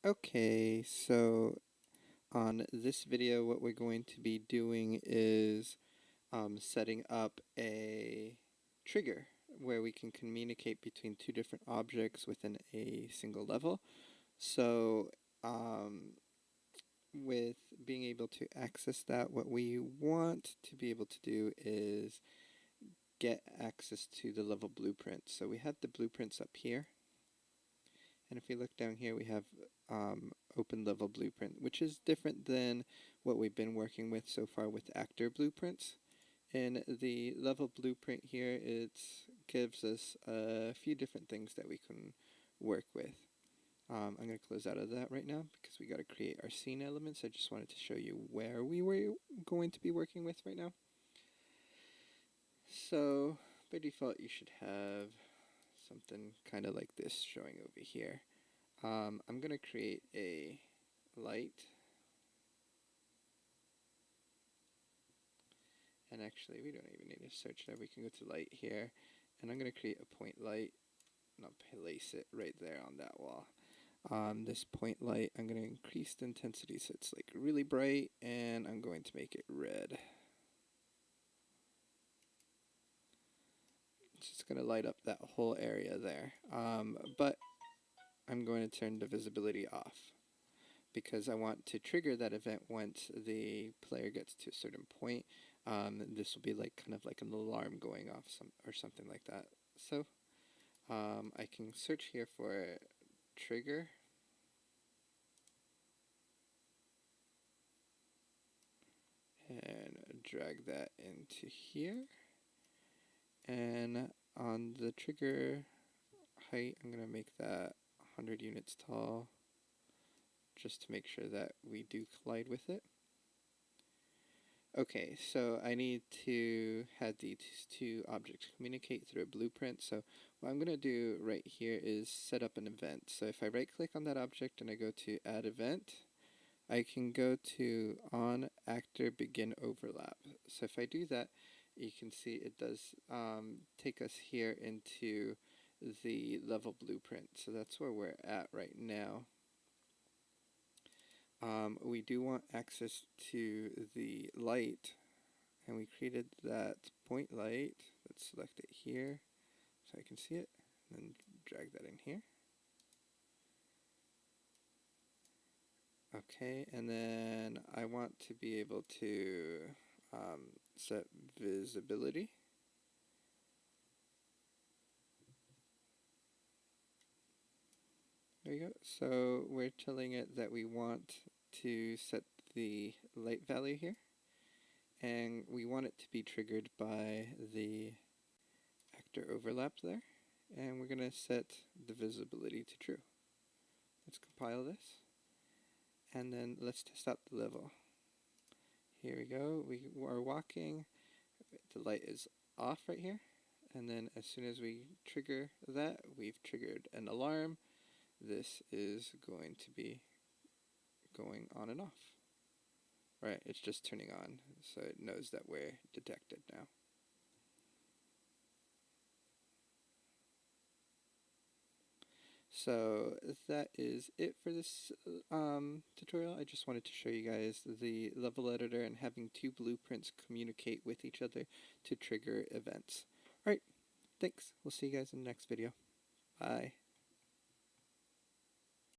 Okay, so on this video what we're going to be doing is setting up a trigger where we can communicate between two different objects within a single level. So with being able to access that, what we want to be able to do is get access to the level blueprint. So we have the blueprints up here. And if we look down here, we have open level blueprint, which is different than what we've been working with so far with actor blueprints. In the level blueprint here, it gives us a few different things that we can work with. I'm going to close out of that right now because we got to create our scene elements. I just wanted to show you where we were going to be working with right now. So by default, you should have something kind of like this showing over here. I'm going to create a light, and actually we don't even need to search that. We can go to light here, and I'm going to create a point light, and I'll place it right there on that wall. This point light, I'm going to increase the intensity so it's like really bright, and I'm going to make it red. It's just going to light up that whole area there, but I'm going to turn the visibility off, because I want to trigger that event once the player gets to a certain point. This will be like kind of like an alarm going off or something like that. So I can search here for trigger. And drag that into here. And on the trigger height, I'm going to make that 100 units tall, just to make sure that we do collide with it. Okay, so I need to have these two objects communicate through a blueprint. So what I'm going to do right here is set up an event. So if I right click on that object and I go to add event, I can go to on actor begin overlap. So if I do that, you can see it does take us here into the level blueprint. So that's where we're at right now. We do want access to the light, and we created that point light. Let's select it here so I can see it, and then drag that in here. Okay, and then I want to be able to set visibility. There you go. So we're telling it that we want to set the light value here, and we want it to be triggered by the actor overlap there, and we're going to set the visibility to true. Let's compile this, and then let's test out the level. Here we go. We are walking. The light is off right here, and then as soon as we trigger that, we've triggered an alarm. This is going to be going on and off. Right, it's just turning on, so it knows that we're detected now. So that is it for this tutorial. I just wanted to show you guys the level editor and having two blueprints communicate with each other to trigger events. Alright, thanks. We'll see you guys in the next video. Bye.